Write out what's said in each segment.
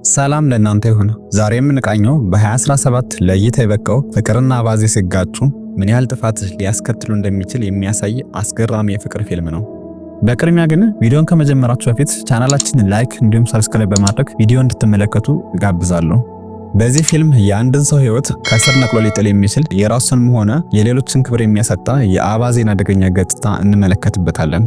ሰላም ለእናንተ ይሁን። ዛሬ የምንቃኘው በ2017 ለእይታ የበቃው ፍቅርና አባዜ ሲጋጩ ምን ያህል ጥፋት ሊያስከትሉ እንደሚችል የሚያሳይ አስገራሚ የፍቅር ፊልም ነው። በቅድሚያ ግን ቪዲዮን ከመጀመራችሁ በፊት ቻናላችንን ላይክ እንዲሁም ሰብስክራይብ በማድረግ ቪዲዮ እንድትመለከቱ እጋብዛለሁ። በዚህ ፊልም የአንድን ሰው ህይወት ከስር ነቅሎ ሊጥል የሚችል የራሱንም ሆነ የሌሎችን ክብር የሚያሳጣ የአባዜን አደገኛ ገጽታ እንመለከትበታለን።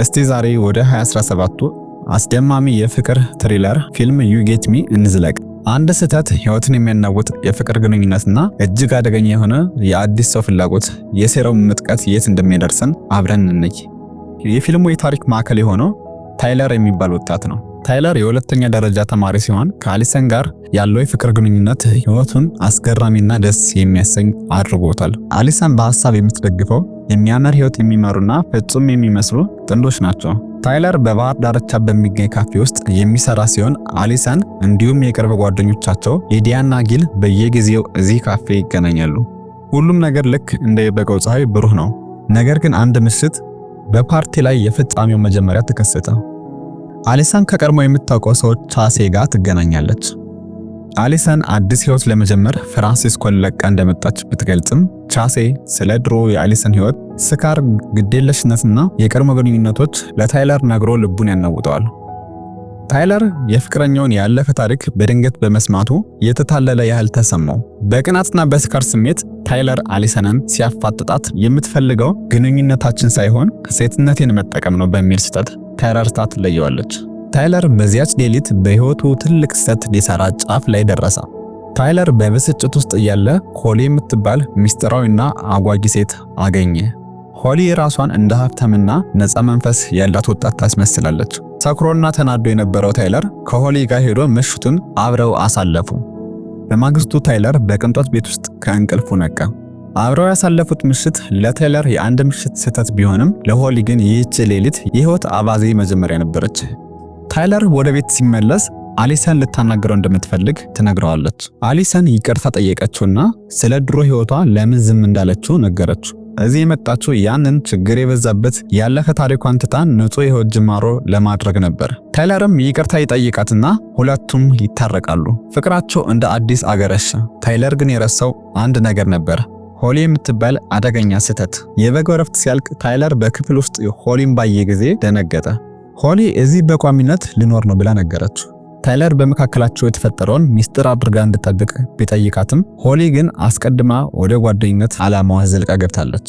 እስቲ ዛሬ ወደ 2017ቱ አስደማሚ የፍቅር ትሪለር ፊልም ዩ ጌት ሚ እንዝለቅ። አንድ ስህተት ህይወትን የሚያናውጥ የፍቅር ግንኙነትና እጅግ አደገኛ የሆነ የአዲስ ሰው ፍላጎት የሴራው ምጥቀት የት እንደሚያደርሰን አብረን እንይ። የፊልሙ የታሪክ ማዕከል የሆነው ታይለር የሚባል ወጣት ነው። ታይለር የሁለተኛ ደረጃ ተማሪ ሲሆን ከአሊሰን ጋር ያለው የፍቅር ግንኙነት ህይወቱን አስገራሚና ደስ የሚያሰኝ አድርጎታል። አሊሰን በሐሳብ የምትደግፈው የሚያምር ህይወት የሚመሩና ፍጹም የሚመስሉ ጥንዶች ናቸው። ታይለር በባህር ዳርቻ በሚገኝ ካፌ ውስጥ የሚሰራ ሲሆን አሊሰን እንዲሁም የቅርብ ጓደኞቻቸው ሊዲያና ጊል በየጊዜው እዚህ ካፌ ይገናኛሉ። ሁሉም ነገር ልክ እንደ የበጋው ፀሐይ ብሩህ ነው። ነገር ግን አንድ ምሽት በፓርቲ ላይ የፍጻሜው መጀመሪያ ተከሰተ። አሊሰን ከቀድሞ የምታውቀው ሰው ቻሴ ጋር ትገናኛለች። አሊሰን አዲስ ህይወት ለመጀመር ፍራንሲስኮን ለቃ እንደመጣች ብትገልጽም ቻሴ ስለ ድሮ የአሊሰን ህይወት፣ ስካር፣ ግዴለሽነትና የቀድሞ ግንኙነቶች ለታይለር ነግሮ ልቡን ያናውጠዋል። ታይለር የፍቅረኛውን ያለፈ ታሪክ በድንገት በመስማቱ የተታለለ ያህል ተሰማው። በቅናትና በስካር ስሜት ታይለር አሊሰንን ሲያፋጥጣት የምትፈልገው ግንኙነታችን ሳይሆን ሴትነቴን መጠቀም ነው በሚል ስህተት ተረድታ ትለየዋለች። ታይለር በዚያች ሌሊት በህይወቱ ትልቅ ስህተት ሊሰራ ጫፍ ላይ ደረሰ። ታይለር በብስጭት ውስጥ እያለ ሆሊ የምትባል ሚስጥራዊና አጓጊ ሴት አገኘ። ሆሊ ራሷን እንደ ሀብታምና ነፃ መንፈስ ያላት ወጣት ታስመስላለች። ሰክሮና ተናዶ የነበረው ታይለር ከሆሊ ጋር ሄዶ ምሽቱን አብረው አሳለፉ። በማግስቱ ታይለር በቅንጦት ቤት ውስጥ ከእንቅልፉ ነቃ። አብረው ያሳለፉት ምሽት ለታይለር የአንድ ምሽት ስህተት ቢሆንም ለሆሊ ግን ይህች ሌሊት የህይወት አባዜ መጀመሪያ ነበረች። ታይለር ወደ ቤት ሲመለስ አሊሰን ልታናገረው እንደምትፈልግ ትነግረዋለች። አሊሰን ይቅርታ ጠየቀችውና ስለ ድሮ ህይወቷ ለምን ዝም እንዳለችው ነገረችው። እዚህ የመጣችው ያንን ችግር የበዛበት ያለፈ ታሪኳን ትታ ንጹህ የህይወት ጅማሮ ለማድረግ ነበር። ታይለርም ይቅርታ ይጠይቃትና ሁለቱም ይታረቃሉ። ፍቅራቸው እንደ አዲስ አገረሸ። ታይለር ግን የረሳው አንድ ነገር ነበር፣ ሆሊ የምትባል አደገኛ ስህተት። የበጋው ረፍት ሲያልቅ ታይለር በክፍል ውስጥ ሆሊን ባየ ጊዜ ደነገጠ። ሆሊ እዚህ በቋሚነት ሊኖር ነው ብላ ነገረችው። ታይለር በመካከላቸው የተፈጠረውን ሚስጥር አድርጋ እንድትጠብቅ ቢጠይቃትም ሆሊ ግን አስቀድማ ወደ ጓደኝነት ዓላማዋ ዘልቃ ገብታለች።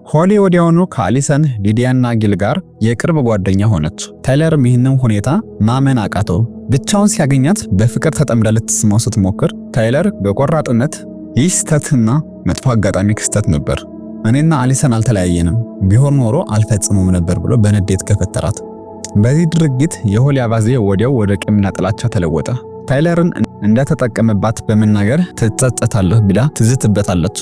ሆሊ ወዲያውኑ ከአሊሰን፣ ሊዲያና ጊል ጋር የቅርብ ጓደኛ ሆነች። ታይለርም ይህንን ሁኔታ ማመን አቃተው። ብቻውን ሲያገኛት በፍቅር ተጠምዳ ልትስመው ስትሞክር ታይለር በቆራጥነት ይህ ስህተትና መጥፎ አጋጣሚ ክስተት ነበር፣ እኔና አሊሰን አልተለያየንም፣ ቢሆን ኖሮ አልፈጽሙም ነበር ብሎ በንዴት ገፈተራት። በዚህ ድርጊት የሆሊ አባዜ ወዲያው ወደ ቂምና ጥላቻ ተለወጠ። ታይለርን እንደተጠቀመባት በመናገር ትጸጸታለህ ብላ ትዝትበታለች።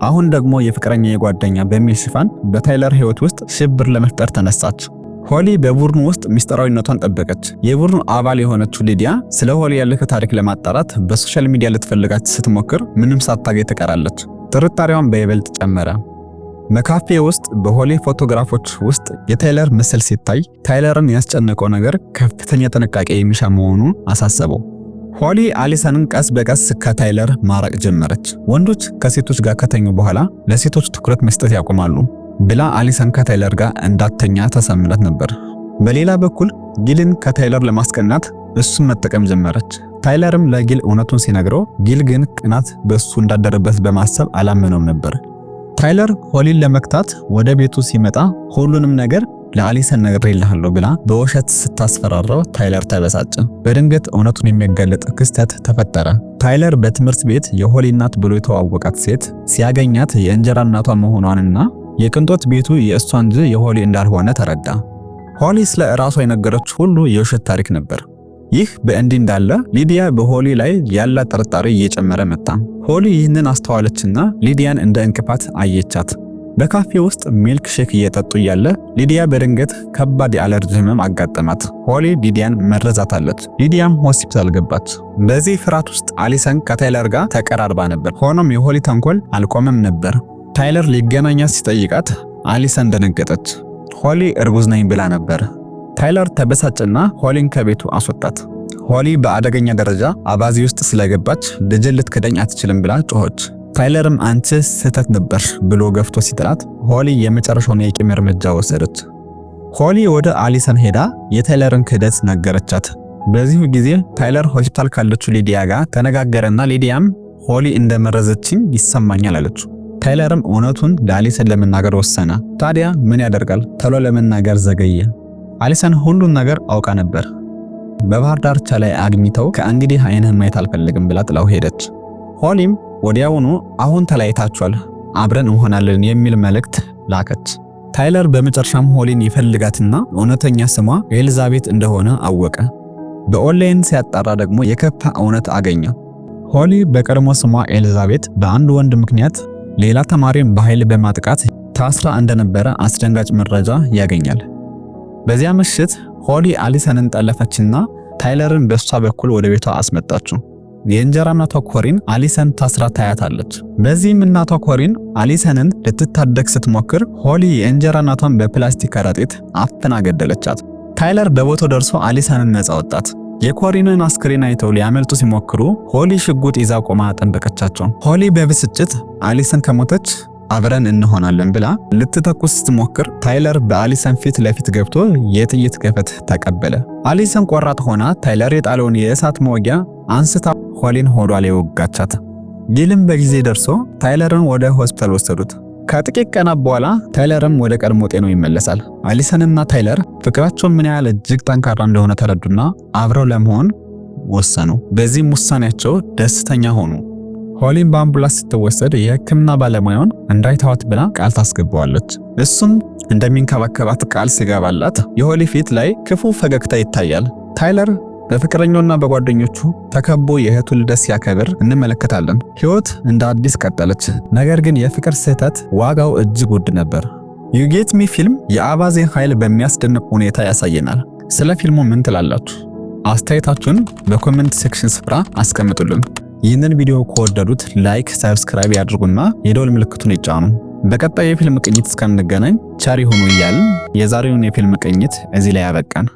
አሁን ደግሞ የፍቅረኛ የጓደኛ በሚል ሽፋን በታይለር ህይወት ውስጥ ሽብር ለመፍጠር ተነሳች። ሆሊ በቡድኑ ውስጥ ሚስጥራዊነቷን ጠበቀች። የቡድኑ አባል የሆነችው ሊዲያ ስለ ሆሊ ያለፈ ታሪክ ለማጣራት በሶሻል ሚዲያ ልትፈልጋት ስትሞክር ምንም ሳታገኝ ትቀራለች። ጥርጣሬዋን በይበልጥ ጨመረ። በካፌ ውስጥ በሆሊ ፎቶግራፎች ውስጥ የታይለር ምስል ሲታይ ታይለርን ያስጨነቀው ነገር ከፍተኛ ጥንቃቄ የሚሻ መሆኑን አሳሰበው። ሆሊ አሊሰንን ቀስ በቀስ ከታይለር ማራቅ ጀመረች። ወንዶች ከሴቶች ጋር ከተኙ በኋላ ለሴቶች ትኩረት መስጠት ያቆማሉ ብላ አሊሰን ከታይለር ጋር እንዳተኛ ተሰምለት ነበር። በሌላ በኩል ጊልን ከታይለር ለማስቀናት እሱን መጠቀም ጀመረች። ታይለርም ለጊል እውነቱን ሲነግረው ጊል ግን ቅናት በሱ እንዳደረበት በማሰብ አላመነውም ነበር። ታይለር ሆሊን ለመክታት ወደ ቤቱ ሲመጣ ሁሉንም ነገር ለአሊሰን ነግሬልሃለሁ ብላ በውሸት ስታስፈራራው ታይለር ተበሳጨ። በድንገት እውነቱን የሚያጋልጥ ክስተት ተፈጠረ። ታይለር በትምህርት ቤት የሆሊ እናት ብሎ የተዋወቃት ሴት ሲያገኛት የእንጀራ እናቷ መሆኗንና የቅንጦት ቤቱ የእሷ እንጂ የሆሊ እንዳልሆነ ተረዳ። ሆሊ ስለ ራሷ የነገረች ሁሉ የውሸት ታሪክ ነበር። ይህ በእንዲህ እንዳለ ሊዲያ በሆሊ ላይ ያላት ጥርጣሬ እየጨመረ መጣ። ሆሊ ይህንን አስተዋለችና ሊዲያን እንደ እንቅፋት አየቻት። በካፌ ውስጥ ሚልክ ሼክ እየጠጡ እያለ ሊዲያ በድንገት ከባድ የአለርጂ ህመም አጋጠማት። ሆሊ ሊዲያን መረዛታለች። ሊዲያም ሆስፒታል ገባች። በዚህ ፍርሃት ውስጥ አሊሰን ከታይለር ጋር ተቀራርባ ነበር። ሆኖም የሆሊ ተንኮል አልቆመም ነበር። ታይለር ሊገናኛት ሲጠይቃት አሊሰን ደነገጠች። ሆሊ እርጉዝ ነኝ ብላ ነበር። ታይለር ተበሳጨና ሆሊን ከቤቱ አስወጣት። ሆሊ በአደገኛ ደረጃ አባዜ ውስጥ ስለገባች ልጅን ልትክደኝ አትችልም ብላ ጮኸች። ታይለርም አንቺ ስህተት ነበር ብሎ ገፍቶ ሲጥላት ሆሊ የመጨረሻውን የቂም እርምጃ ወሰደች። ሆሊ ወደ አሊሰን ሄዳ የታይለርን ክህደት ነገረቻት። በዚሁ ጊዜ ታይለር ሆስፒታል ካለችው ሊዲያ ጋር ተነጋገረና ሊዲያም ሆሊ እንደመረዘችኝ ይሰማኛል አለች። ታይለርም እውነቱን ለአሊሰን ለመናገር ወሰነ። ታዲያ ምን ያደርጋል? ቶሎ ለመናገር ዘገየ። አሊሰን ሁሉን ነገር አውቃ ነበር። በባህር ዳርቻ ላይ አግኝተው ከእንግዲህ አይንህን ማየት አልፈልግም ብላ ጥላው ሄደች። ሆሊም ወዲያውኑ አሁን ተለያይታችኋል፣ አብረን እንሆናለን የሚል መልእክት ላከች። ታይለር በመጨረሻም ሆሊን ይፈልጋትና እውነተኛ ስሟ ኤልዛቤት እንደሆነ አወቀ። በኦንላይን ሲያጣራ ደግሞ የከፋ እውነት አገኘ። ሆሊ በቀድሞ ስሟ ኤልዛቤት በአንድ ወንድ ምክንያት ሌላ ተማሪን በኃይል በማጥቃት ታስራ እንደነበረ አስደንጋጭ መረጃ ያገኛል። በዚያ ምሽት ሆሊ አሊሰንን ጠለፈችና ታይለርን በሷ በኩል ወደ ቤቷ አስመጣችው። የእንጀራ እናቷ ኮሪን አሊሰን ታስራ ታያታለች። በዚህም እናቷ ኮሪን አሊሰንን ልትታደግ ስትሞክር ሆሊ የእንጀራ እናቷን በፕላስቲክ ከረጢት አፍና ገደለቻት። ታይለር በቦታው ደርሶ አሊሰንን ነፃ ወጣት። የኮሪንን አስክሬን አይተው ሊያመልጡ ሲሞክሩ ሆሊ ሽጉጥ ይዛ ቆማ ጠበቀቻቸው። ሆሊ በብስጭት አሊሰን ከሞተች አብረን እንሆናለን ብላ ልትተኩስ ስትሞክር ታይለር በአሊሰን ፊት ለፊት ገብቶ የጥይት ገፈት ተቀበለ። አሊሰን ቆራጥ ሆና ታይለር የጣለውን የእሳት መወጊያ አንስታ ሆሊን ሆዷ ላይ ወጋቻት። ጊልም በጊዜ ደርሶ ታይለርን ወደ ሆስፒታል ወሰዱት። ከጥቂት ቀናት በኋላ ታይለርም ወደ ቀድሞ ጤናው ይመለሳል። አሊሰንና ታይለር ፍቅራቸው ምን ያህል እጅግ ጠንካራ እንደሆነ ተረዱና አብረው ለመሆን ወሰኑ። በዚህም ውሳኔያቸው ደስተኛ ሆኑ። ሆሊን በአምቡላንስ ስትወሰድ የሕክምና ባለሙያውን እንዳይተዋት ብላ ቃል ታስገባዋለች። እሱም እንደሚንከባከባት ቃል ሲገባላት የሆሊ ፊት ላይ ክፉ ፈገግታ ይታያል። ታይለር በፍቅረኛውና በጓደኞቹ ተከቦ የእህቱ ልደት ሲያከብር እንመለከታለን። ሕይወት እንደ አዲስ ቀጠለች። ነገር ግን የፍቅር ስህተት ዋጋው እጅግ ውድ ነበር። ዩ ጌት ሚ ፊልም የአባዜ ኃይል በሚያስደንቅ ሁኔታ ያሳየናል። ስለ ፊልሙ ምን ትላላችሁ? አስተያየታችሁን በኮሜንት ሴክሽን ስፍራ አስቀምጡልን። ይህንን ቪዲዮ ከወደዱት ላይክ፣ ሰብስክራይብ ያድርጉና የደወል ምልክቱን ይጫኑ። በቀጣይ የፊልም ቅኝት እስከምንገናኝ ቸር ይሁኑ እያልን የዛሬውን የፊልም ቅኝት እዚህ ላይ ያበቃን።